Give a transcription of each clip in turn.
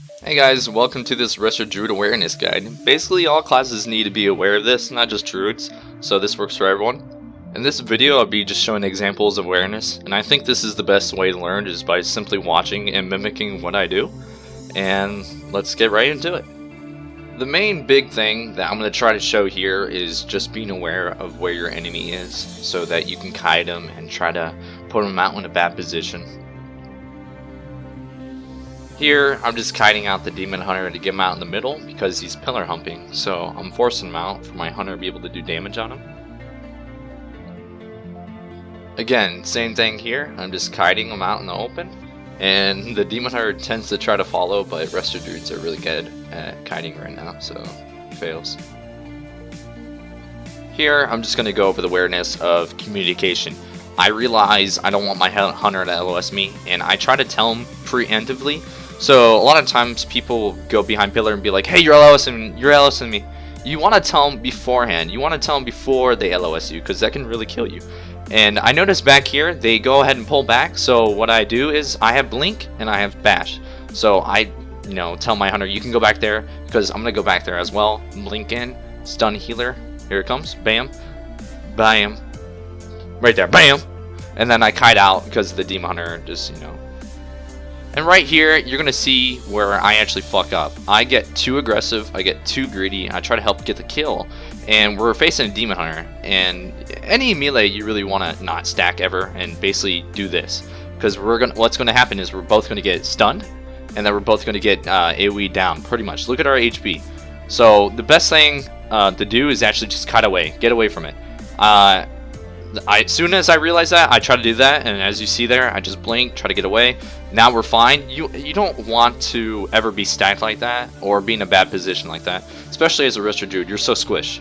Hey guys, welcome to this Resto Druid awareness guide. Basically, all classes need to be aware of this, not just druids, so this works for everyone. In this video, I'll be just showing examples of awareness, and I think this is the best way to learn is by simply watching and mimicking what I do. And let's get right into it. The main big thing that I'm going to try to show here is just being aware of where your enemy is, so that you can kite them and try to put them out in a bad position. Here, I'm just kiting out the demon hunter to get him out in the middle because he's pillar humping, so I'm forcing him out for my hunter to be able to do damage on him. Again, same thing here, I'm just kiting him out in the open, and the demon hunter tends to try to follow, but Resto Druids are really good at kiting right now, so it fails. Here, I'm just going to go over the awareness of communication. I realize I don't want my hunter to LOS me, and I try to tell him preemptively. So a lot of times people go behind pillar and be like, hey, you're LOSing me. You want to tell them beforehand. You want to tell them before they LOS you, because that can really kill you. And I notice back here, they go ahead and pull back. So what I do is I have blink and I have bash. So I, tell my hunter, you can go back there, because I'm going to go back there as well. Blink in, stun healer. Here it comes. Bam. Bam. Right there. Bam. And then I kite out because the demon hunter just, And right here, you're going to see where I actually fuck up. I get too aggressive, I get too greedy, I try to help get the kill. And we're facing a demon hunter. And any melee, you really want to not stack ever and basically do this. Because what's going to happen is we're both going to get stunned, and then we're both going to get AoE down, pretty much. Look at our HP. So the best thing to do is actually just cut away, get away from it. As soon as I realize that, I try to do that, and as you see there, I just blink, try to get away. Now we're fine. You don't want to ever be stacked like that, or be in a bad position like that, especially as a Resto Druid. You're so squish.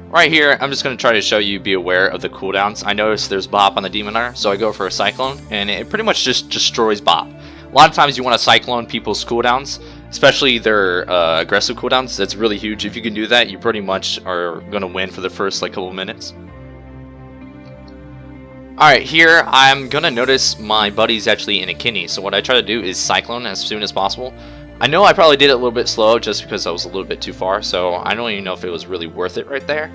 Right here, I'm just going to try to show you, be aware of the cooldowns. I noticed there's Bop on the Demon Hunter, so I go for a Cyclone, and it pretty much just destroys Bop. A lot of times you want to Cyclone people's cooldowns, especially their aggressive cooldowns. That's really huge. If you can do that, you pretty much are going to win for the first couple of minutes. Alright, here I'm going to notice my buddy's actually in a kidney, so what I try to do is Cyclone as soon as possible. I know I probably did it a little bit slow just because I was a little bit too far, so I don't even know if it was really worth it right there.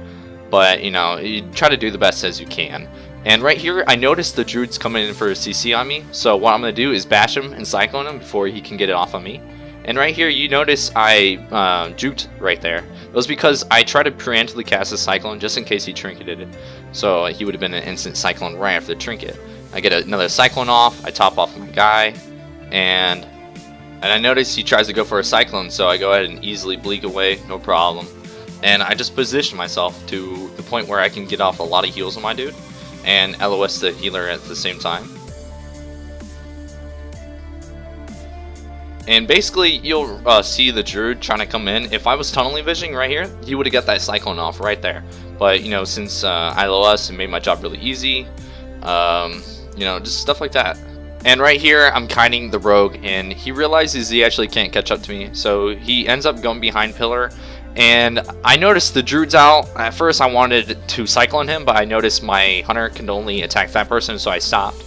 But, you try to do the best as you can. And right here, I noticed the Druid's coming in for a CC on me, so what I'm going to do is bash him and Cyclone him before he can get it off on me. And right here, you notice I juked right there. It was because I tried to preemptively cast a Cyclone just in case he trinketed it. So he would have been an instant Cyclone right after the trinket. I get another Cyclone off, I top off my guy, and I notice he tries to go for a Cyclone, so I go ahead and easily bleak away, no problem. And I just position myself to the point where I can get off a lot of heals on my dude, and LOS the healer at the same time. And basically, you'll see the Druid trying to come in. If I was tunneling visioning right here, he would have got that Cyclone off right there. But, since I LOS and made my job really easy, just stuff like that. And right here, I'm kiting the rogue, and he realizes he actually can't catch up to me. So he ends up going behind pillar. And I noticed the Druid's out. At first, I wanted to Cyclone him, but I noticed my hunter can only attack that person, so I stopped.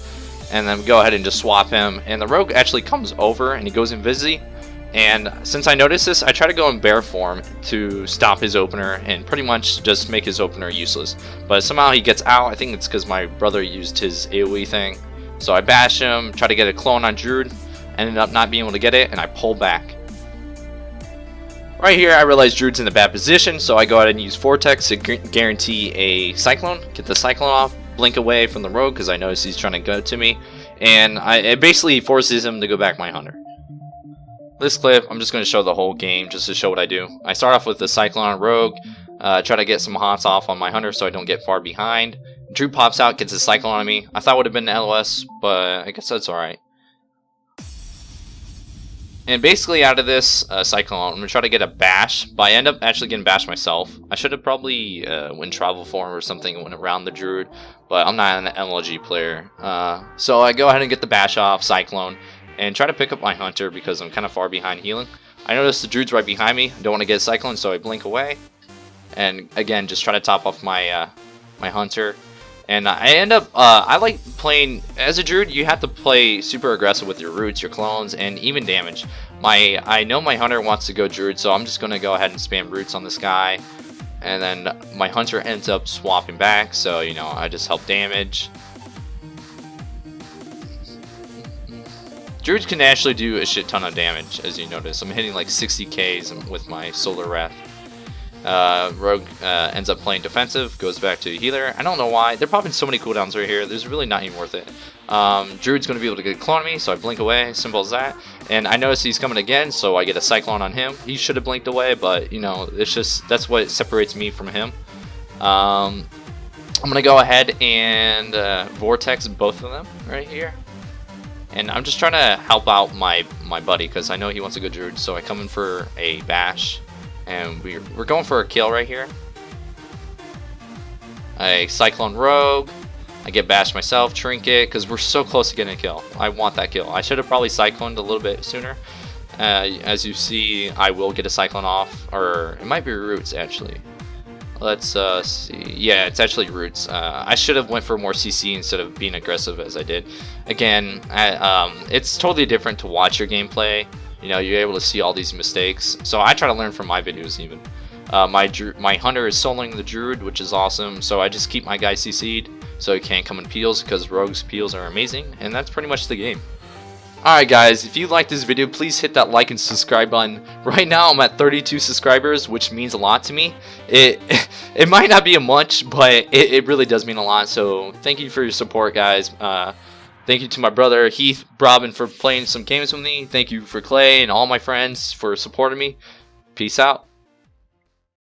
And then go ahead and just swap him, and the rogue actually comes over and he goes invisi. And since I noticed this, I try to go in bear form to stop his opener and pretty much just make his opener useless. But somehow he gets out. I think it's because my brother used his AoE thing. So I bash him, try to get a clone on Druid, ended up not being able to get it, and I pull back. Right here, I realize Druid's in a bad position, so I go ahead and use Vortex to guarantee a Cyclone, get the Cyclone off, blink away from the rogue because I notice he's trying to go to me, and it basically forces him to go back my hunter. This clip, I'm just going to show the whole game just to show what I do. I start off with the Cyclone on rogue, try to get some hots off on my hunter so I don't get far behind. Druid pops out, gets a Cyclone on me. I thought it would have been an LOS, but I guess that's alright. And basically out of this Cyclone, I'm going to try to get a bash, but I end up actually getting bashed myself. I should have probably went travel form or something and went around the Druid, but I'm not an MLG player. So I go ahead and get the bash off, Cyclone, and try to pick up my hunter because I'm kind of far behind healing. I notice the Druid's right behind me. I don't want to get a Cyclone, so I blink away. And again, just try to top off my my hunter. And I end up, I like playing, as a druid, you have to play super aggressive with your roots, your clones, and even damage. I know my hunter wants to go druid, so I'm just going to go ahead and spam roots on this guy. And then my hunter ends up swapping back, so, you know, I just help damage. Druids can actually do a shit ton of damage, as you notice. I'm hitting like 60Ks with my Solar Wrath. Rogue ends up playing defensive, goes back to healer. I don't know why. They're popping so many cooldowns right here. There's really not even worth it. Druid's going to be able to get clone me, so I blink away. Simple as that. And I notice he's coming again, so I get a Cyclone on him. He should have blinked away, but, you know, it's just, that's what separates me from him. I'm going to go ahead and Vortex both of them right here. And I'm just trying to help out my buddy, because I know he wants a good druid, so I come in for a bash. And we're going for a kill right here. I Cyclone Rogue. I get bashed myself, Trinket, because we're so close to getting a kill. I want that kill. I should have probably Cycloned a little bit sooner. As you see, I will get a Cyclone off, or it might be Roots actually. Let's see. Yeah, it's actually Roots. I should have went for more CC instead of being aggressive as I did. Again, it's totally different to watch your gameplay. You know, you're able to see all these mistakes. So I try to learn from my videos even. My hunter is soloing the druid, which is awesome. So I just keep my guy CC'd so he can't come in peels, because rogue's peels are amazing. And that's pretty much the game. Alright guys, if you liked this video, please hit that like and subscribe button. Right now I'm at 32 subscribers, which means a lot to me. It might not be a much, but it really does mean a lot. So thank you for your support, guys. Thank you to my brother Heath Robin for playing some games with me. Thank you for Clay and all my friends for supporting me. Peace out.